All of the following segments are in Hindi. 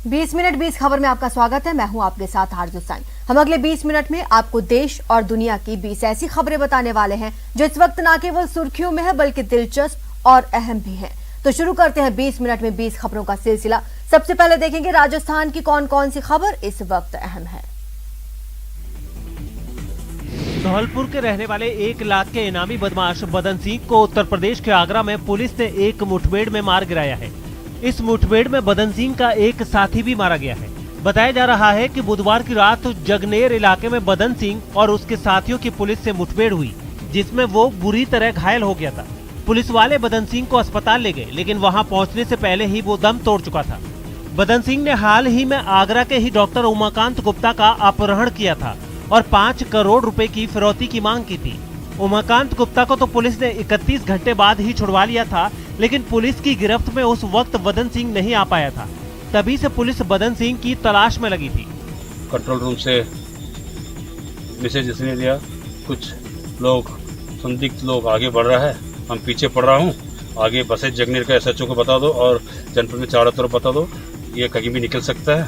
20 मिनट 20 खबर में आपका स्वागत है। मैं हूं आपके साथ आरजू साईं। हम अगले 20 मिनट में आपको देश और दुनिया की 20 ऐसी खबरें बताने वाले हैं जो इस वक्त न केवल सुर्खियों में है बल्कि दिलचस्प और अहम भी हैं। तो शुरू करते हैं 20 मिनट में 20 खबरों का सिलसिला। सबसे पहले देखेंगे राजस्थान की कौन कौन सी खबर इस वक्त अहम है। धौलपुर के रहने वाले 1 लाख के इनामी बदमाश बदन सिंह को उत्तर प्रदेश के आगरा में पुलिस ने एक मुठभेड़ में मार गिराया है। इस मुठभेड़ में बदन सिंह का एक साथी भी मारा गया है। बताया जा रहा है कि बुधवार की रात जगनेर इलाके में बदन सिंह और उसके साथियों की पुलिस से मुठभेड़ हुई, जिसमें वो बुरी तरह घायल हो गया था। पुलिस वाले बदन सिंह को अस्पताल ले गए, लेकिन वहां पहुंचने से पहले ही वो दम तोड़ चुका था। बदन सिंह ने हाल ही में आगरा के ही डॉक्टर उमाकांत गुप्ता का अपहरण किया था और 5 करोड़ रुपए की फिरौती की मांग की थी। उमाकांत गुप्ता को तो पुलिस ने 31 घंटे बाद ही छुड़वा लिया था, लेकिन पुलिस की गिरफ्त में उस वक्त बदन सिंह नहीं आ पाया था। तभी से पुलिस बदन सिंह की तलाश में लगी थी। कंट्रोल रूम से मैसेज इसने दिया, कुछ लोग संदिग्ध लोग आगे बढ़ रहा है, हम पीछे पड़ रहा हूँ, आगे बसे जगनेर का SHO को बता दो और जनपद में चारों तरफ बता दो, ये कहीं भी निकल सकता है,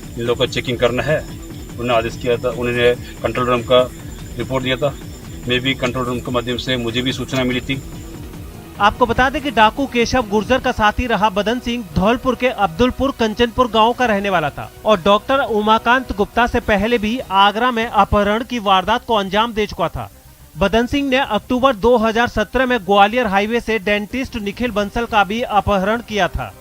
इन लोगों का चेकिंग करना है। उन्होंने आदेश किया था, उन्होंने कंट्रोल रूम का रिपोर्ट दिया था। मैं भी कंट्रोल रूम के माध्यम से मुझे भी सूचना मिली थी। आपको बता दें कि डाकू केशव गुर्जर का साथी रहा बदन सिंह धौलपुर के अब्दुलपुर कंचनपुर गांव का रहने वाला था और डॉक्टर उमाकांत गुप्ता से पहले भी आगरा में अपहरण की वारदात को अंजाम दे चुका था। बदन सिंह ने अक्टूबर 2017 में ग्वालियर हाईवे से डेंटिस्ट निखिल बंसल का भी अपहरण किया था।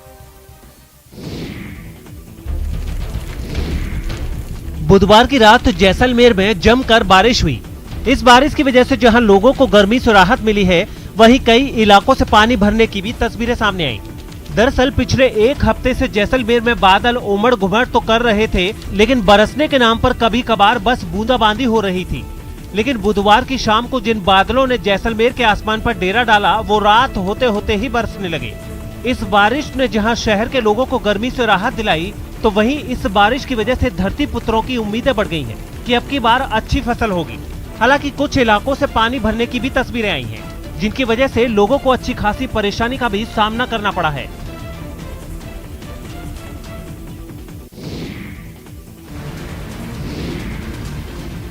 बुधवार की रात जैसलमेर में जमकर बारिश हुई। इस बारिश की वजह से जहां लोगों को गर्मी से राहत मिली है, वहीं कई इलाकों से पानी भरने की भी तस्वीरें सामने आईं। दरअसल पिछले 1 हफ्ते से जैसलमेर में बादल उमड़ घुमड़ तो कर रहे थे, लेकिन बरसने के नाम पर कभी कभार बस बूंदाबांदी हो रही थी। लेकिन बुधवार की शाम को जिन बादलों ने जैसलमेर के आसमान पर डेरा डाला, वो रात होते होते ही बरसने लगे। इस बारिश ने जहां शहर के लोगों को गर्मी से राहत दिलाई, तो वहीं इस बारिश की वजह से धरती पुत्रों की उम्मीदें बढ़ गई हैं कि अब की बार अच्छी फसल होगी। हालांकि कुछ इलाकों से पानी भरने की भी तस्वीरें आई हैं, जिनकी वजह से लोगों को अच्छी खासी परेशानी का भी सामना करना पड़ा है।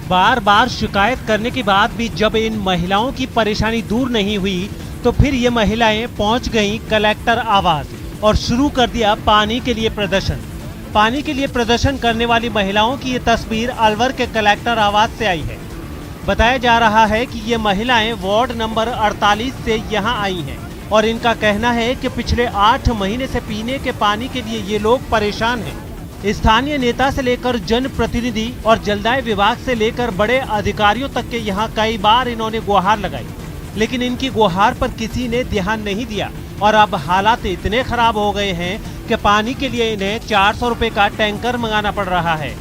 बार बार शिकायत करने के बाद भी जब इन महिलाओं की परेशानी दूर नहीं हुई, तो फिर ये महिलाएं पहुंच गईं कलेक्टर आवास और शुरू कर दिया पानी के लिए प्रदर्शन। पानी के लिए प्रदर्शन करने वाली महिलाओं की ये तस्वीर अलवर के कलेक्टर आवास से आई है। बताया जा रहा है कि ये महिलाएं वार्ड नंबर 48 से यहां आई हैं और इनका कहना है कि पिछले 8 महीने से पीने के पानी के लिए ये लोग परेशान हैं। स्थानीय नेता से लेकर जनप्रतिनिधि और जलदाय विभाग से लेकर बड़े अधिकारियों तक के यहाँ कई बार इन्होंने गुहार लगाई, लेकिन इनकी गुहार पर किसी ने ध्यान नहीं दिया और अब हालात इतने खराब हो गए हैं कि पानी के लिए इन्हें 400 रुपए का टैंकर मंगाना पड़ रहा है।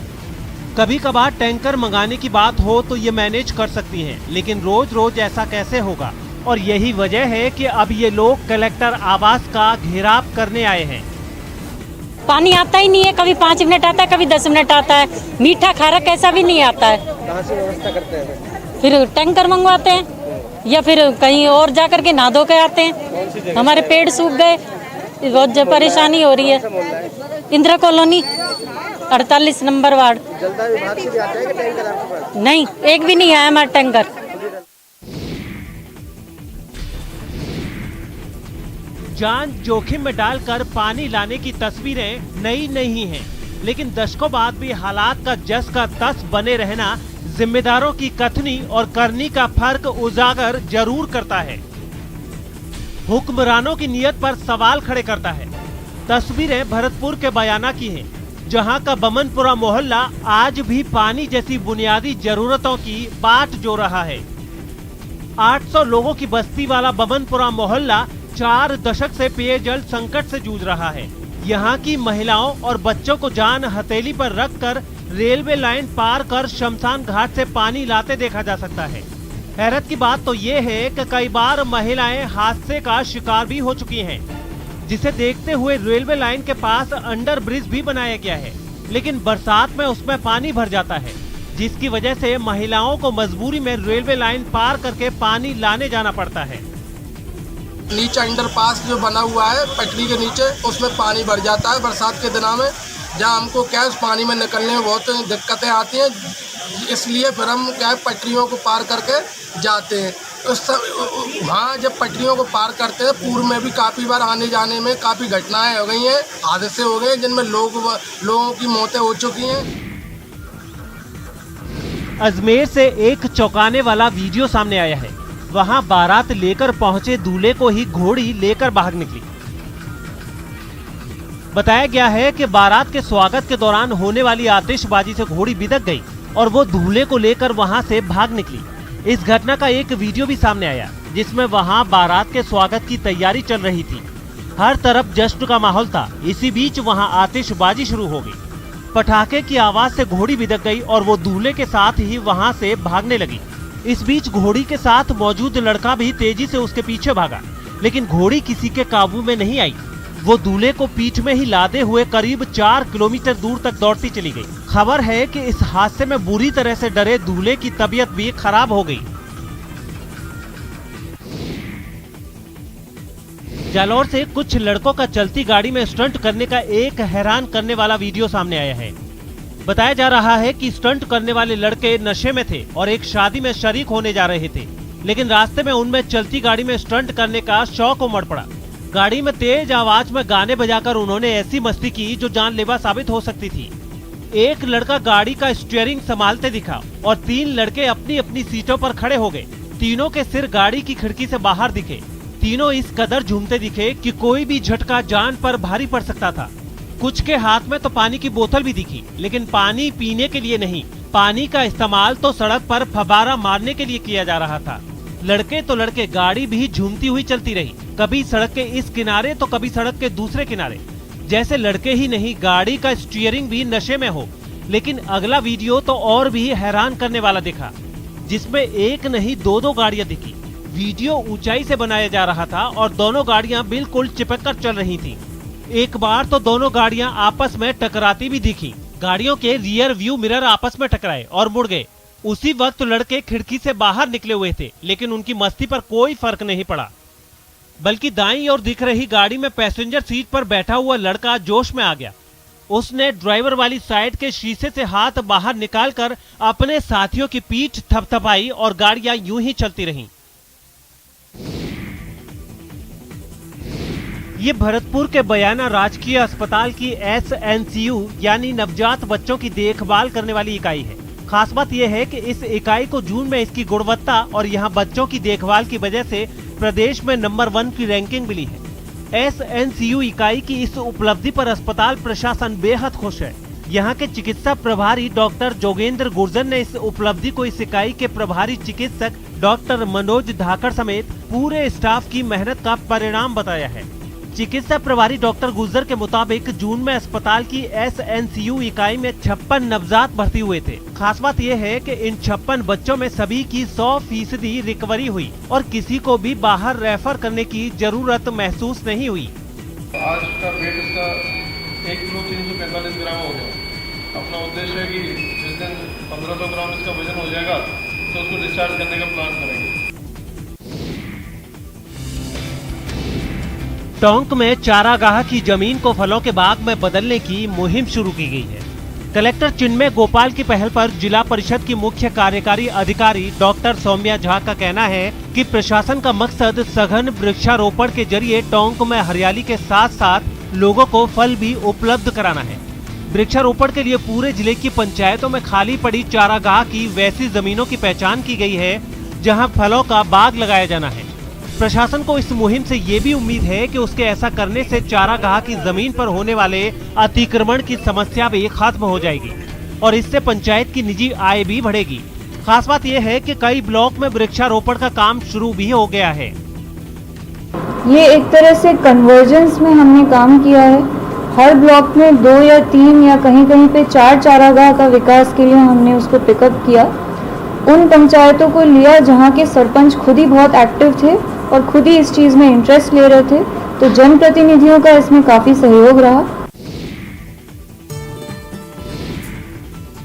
कभी कभार टैंकर मंगाने की बात हो तो ये मैनेज कर सकती हैं, लेकिन रोज रोज ऐसा कैसे होगा? और यही वजह है कि अब ये लोग कलेक्टर आवास का घेराव करने आए हैं। पानी आता ही नहीं है, कभी 5 मिनट आता है, कभी 10 मिनट आता है, मीठा खारा कैसा भी नहीं आता है। कहाँ से व्यवस्था करते हैं? फिर टैंकर मंगवाते हैं या फिर कहीं और जा करके नहा धो के आते हैं। हमारे पेड़ सूख गए, बहुत परेशानी हो रही है। Indira colony 48 number ward. जलदाय विभाग से भी आता है कि टैंकर आपके पास? नहीं, एक भी नहीं आया हमारा टैंकर। जान जोखिम में डालकर पानी लाने की तस्वीरें नई नहीं हैं, लेकिन दशकों बाद भी हालात का जस का तस बने रहना जिम्मेदारों की कथनी और करनी का फर्क उजागर जरूर करता है। हुक्मरानों की नीयत पर सवाल खड़े करता है। तस्वीरें भरतपुर के बयाना की हैं, जहां का बमनपुरा मोहल्ला आज भी पानी जैसी बुनियादी जरूरतों की बाट जो रहा है। 800 लोगों की बस्ती वाला बमनपुरा मोहल्ला 4 दशक से पेयजल संकट से जूझ रहा है। यहाँ की महिलाओं और बच्चों को जान हथेली पर रखकर रेलवे लाइन पार कर शमशान घाट से पानी लाते देखा जा सकता है। हैरत की बात तो ये है कि कई बार महिलाएं हादसे का शिकार भी हो चुकी हैं, जिसे देखते हुए रेलवे लाइन के पास अंडर ब्रिज भी बनाया गया है, लेकिन बरसात में उसमें पानी भर जाता है, जिसकी वजह से महिलाओं को मजबूरी में रेलवे लाइन पार करके पानी लाने जाना पड़ता है। नीचे अंडरपास जो बना हुआ है पटरी के नीचे, उसमें पानी भर जाता है बरसात के दिनों में, जहाँ हमको क्या है उस पानी में निकलने में बहुत दिक्कतें आती हैं, इसलिए फिर हम क्या है पटरियों को पार करके जाते हैं। वहाँ जब पटरियों को पार करते हैं, पूर्व में भी काफ़ी बार आने जाने में काफ़ी घटनाएं हो गई हैं, हादसे हो गए जिनमें लोगों की मौतें हो चुकी हैं। अजमेर से एक चौंकाने वाला वीडियो सामने आया है। वहां बारात लेकर पहुंचे दूल्हे को ही घोड़ी लेकर बाहर निकली। बताया गया है कि बारात के स्वागत के दौरान होने वाली आतिशबाजी से घोड़ी बिदक गई और वो दूल्हे को लेकर वहां से भाग निकली। इस घटना का एक वीडियो भी सामने आया जिसमें वहां बारात के स्वागत की तैयारी चल रही थी। हर तरफ जश्न का माहौल था। इसी बीच वहां आतिशबाजी शुरू हो गई। पटाखे की आवाज से घोड़ी बिदक गई और वो दूल्हे के साथ ही वहां से भागने लगी। इस बीच घोड़ी के साथ मौजूद लड़का भी तेजी से उसके पीछे भागा, लेकिन घोड़ी किसी के काबू में नहीं आई। वो दूल्हे को पीठ में ही लादे हुए करीब 4 किलोमीटर दूर तक दौड़ती चली गई। खबर है कि इस हादसे में बुरी तरह से डरे दूल्हे की तबीयत भी खराब हो गई। जालौर से कुछ लड़कों का चलती गाड़ी में स्टंट करने का एक हैरान करने वाला वीडियो सामने आया है। बताया जा रहा है कि स्टंट करने वाले लड़के नशे में थे और एक शादी में शरीक होने जा रहे थे, लेकिन रास्ते में उनमें चलती गाड़ी में स्टंट करने का शौक उमड़ पड़ा। गाड़ी में तेज आवाज में गाने बजाकर उन्होंने ऐसी मस्ती की जो जानलेवा साबित हो सकती थी। एक लड़का गाड़ी का स्टीयरिंग संभालते दिखा और 3 लड़के अपनी अपनी सीटों पर खड़े हो गए। तीनों के सिर गाड़ी की खिड़की से बाहर दिखे। तीनों इस कदर झूमते दिखे कि कोई भी झटका जान पर भारी पड़ सकता था। कुछ के हाथ में तो पानी की बोतल भी दिखी, लेकिन पानी पीने के लिए नहीं, पानी का इस्तेमाल तो सड़क पर फव्वारा मारने के लिए किया जा रहा था। लड़के तो लड़के, गाड़ी भी झूमती हुई चलती रही, कभी सड़क के इस किनारे तो कभी सड़क के दूसरे किनारे। जैसे लड़के ही नहीं, गाड़ी का स्टीयरिंग भी नशे में हो। लेकिन अगला वीडियो तो और भी हैरान करने वाला दिखा, जिसमें एक नहीं 2 गाड़ियां दिखी। वीडियो ऊंचाई से बनाया जा रहा था और दोनों गाड़ियां बिल्कुल चिपक कर चल रही थी। एक बार तो दोनों गाड़ियां आपस में टकराती भी दिखी। गाड़ियों के रियर व्यू मिरर आपस में टकराए और मुड़ गए। उसी वक्त लड़के खिड़की से बाहर निकले हुए थे, लेकिन उनकी मस्ती पर कोई फर्क नहीं पड़ा, बल्कि दाईं ओर दिख रही गाड़ी में पैसेंजर सीट पर बैठा हुआ लड़का जोश में आ गया। उसने ड्राइवर वाली साइड के शीशे से हाथ बाहर निकालकर अपने साथियों की पीठ थपथपाई और गाड़ियां यूं ही चलती रहीं। ये भरतपुर के बयाना राजकीय अस्पताल की SNCU यानी नवजात बच्चों की देखभाल करने वाली इकाई है। खास बात यह है कि इस इकाई को जून में इसकी गुणवत्ता और यहाँ बच्चों की देखभाल की वजह से प्रदेश में नंबर 1 की रैंकिंग मिली है। SNCU इकाई की इस उपलब्धि पर अस्पताल प्रशासन बेहद खुश है। यहाँ के चिकित्सा प्रभारी डॉक्टर जोगेंद्र गुर्जर ने इस उपलब्धि को इस इकाई के प्रभारी चिकित्सक डॉक्टर मनोज धाकड़ समेत पूरे स्टाफ की मेहनत का परिणाम बताया है। चिकित्सा प्रभारी डॉक्टर गुर्जर के मुताबिक जून में अस्पताल की SNCU इकाई में 56 नवजात भर्ती हुए थे। खास बात यह है कि इन 56 बच्चों में सभी की 100% रिकवरी हुई और किसी को भी बाहर रेफर करने की जरूरत महसूस नहीं हुई। आज का वेट इसका 1 किलो 345 ग्राम हो गया। अपना उद्देश्य है कि जिस दिन 1500 ग्राम इसका वजन हो जाएगा तो उसको डिस्चार्ज करने का प्लान करेंगे। टोंक में चारागाह की जमीन को फलों के बाग में बदलने की मुहिम शुरू की गई है। कलेक्टर चिन्मय गोपाल की पहल पर जिला परिषद की मुख्य कार्यकारी अधिकारी डॉक्टर सौम्या झा का कहना है कि प्रशासन का मकसद सघन वृक्षारोपण के जरिए टोंक में हरियाली के साथ साथ लोगों को फल भी उपलब्ध कराना है। वृक्षारोपण के लिए पूरे जिले की पंचायतों में खाली पड़ी चारागाह की वैसी जमीनों की पहचान की गई है जहां फलों का बाग लगाया जाना है। प्रशासन को इस मुहिम से ये भी उम्मीद है कि उसके ऐसा करने से चारागाह की जमीन पर होने वाले अतिक्रमण की समस्या भी खत्म हो जाएगी और इससे पंचायत की निजी आय भी बढ़ेगी। खास बात यह है कि कई ब्लॉक में वृक्षारोपण का काम शुरू भी हो गया है। ये एक तरह से कन्वर्जेंस में हमने काम किया है। हर ब्लॉक में 2 या 3 या कहीं कहीं पे 4 चारागाह का विकास के लिए हमने उसको पिकअप किया। उन पंचायतों को लिया जहाँ के सरपंच खुद ही बहुत एक्टिव थे और खुद ही इस चीज में इंटरेस्ट ले रहे थे, तो जनप्रतिनिधियों का इसमें काफी सहयोग रहा।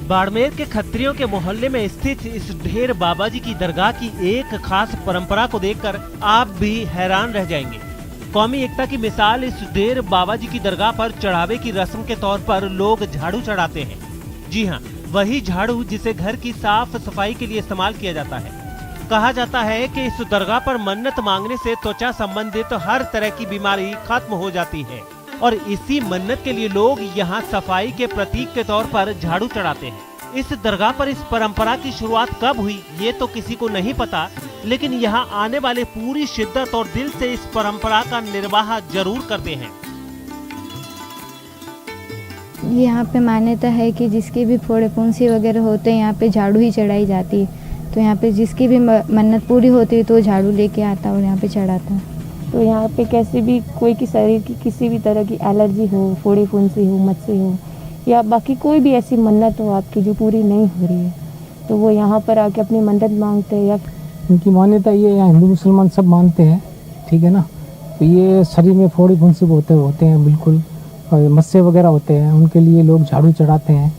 बाड़मेर के खत्रियों के मोहल्ले में स्थित इस ढेर बाबा जी की दरगाह की एक खास परंपरा को देखकर आप भी हैरान रह जाएंगे। कौमी एकता की मिसाल इस डेर बाबा जी की दरगाह पर चढ़ावे की रस्म के तौर पर लोग झाड़ू चढ़ाते हैं। जी हाँ, वही झाड़ू जिसे घर की साफ सफाई के लिए इस्तेमाल किया जाता है। कहा जाता है कि इस दरगाह पर मन्नत मांगने से त्वचा संबंधित हर तरह की बीमारी खत्म हो जाती है और इसी मन्नत के लिए लोग यहाँ सफाई के प्रतीक के तौर पर झाड़ू चढ़ाते हैं। इस दरगाह पर इस परंपरा की शुरुआत कब हुई ये तो किसी को नहीं पता, लेकिन यहाँ आने वाले पूरी शिद्दत और दिल से इस परंपरा का निर्वाह जरूर करते हैं। यहाँ पे मान्यता है कि जिसके भी फोड़े फुंसी वगैरह होते हैं यहाँ पे झाड़ू ही चढ़ाई जाती है। तो यहाँ पे जिसकी भी मन्नत पूरी होती है तो झाड़ू लेके आता है और यहाँ पे चढ़ाता है। तो यहाँ पे कैसे भी कोई की शरीर की किसी भी तरह की एलर्जी हो, फोड़ी फुंसी हो, मच्छी हो या बाकी कोई भी ऐसी मन्नत हो आपकी जो पूरी नहीं हो रही है, तो वो यहाँ पर आके अपनी मन्नत मांगते हैं। या इनकी मान्यता ये है, हिंदू मुसलमान सब मानते हैं, ठीक है ना। तो ये शरीर में फोड़ी फुंसी होते हैं बिल्कुल, मस्से वगैरह होते हैं, उनके लिए लोग झाड़ू चढ़ाते हैं।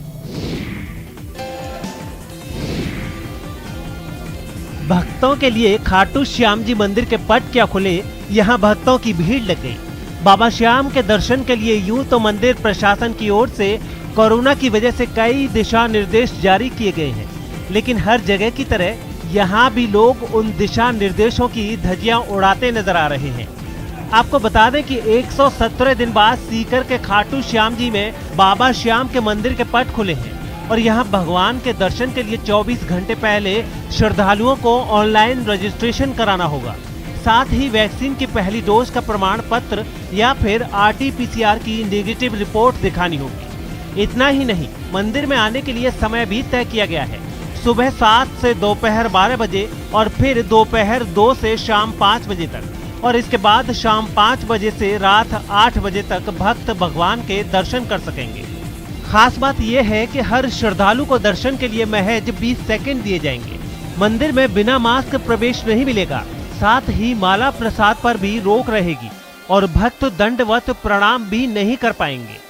भक्तों के लिए खाटू श्याम जी मंदिर के पट क्या खुले, यहाँ भक्तों की भीड़ लग गई। बाबा श्याम के दर्शन के लिए यूं तो मंदिर प्रशासन की ओर से कोरोना की वजह से कई दिशा निर्देश जारी किए गए हैं, लेकिन हर जगह की तरह यहाँ भी लोग उन दिशा निर्देशों की धज्जियां उड़ाते नजर आ रहे हैं। आपको बता दें कि 117 दिन बाद सीकर के खाटू श्याम जी में बाबा श्याम के मंदिर के पट खुले हैं और यहाँ भगवान के दर्शन के लिए 24 घंटे पहले श्रद्धालुओं को ऑनलाइन रजिस्ट्रेशन कराना होगा। साथ ही वैक्सीन की पहली डोज का प्रमाण पत्र या फिर RT-PCR की नेगेटिव रिपोर्ट दिखानी होगी। इतना ही नहीं, मंदिर में आने के लिए समय भी तय किया गया है। सुबह 7 से दोपहर 12 बजे और फिर दोपहर 2 से शाम 5 बजे तक और इसके बाद शाम 5 बजे से रात 8 बजे तक भक्त भगवान के दर्शन कर सकेंगे। खास बात यह है कि हर श्रद्धालु को दर्शन के लिए महज 20 सेकंड दिए जाएंगे। मंदिर में बिना मास्क प्रवेश नहीं मिलेगा, साथ ही माला प्रसाद पर भी रोक रहेगी और भक्त दंडवत प्रणाम भी नहीं कर पाएंगे।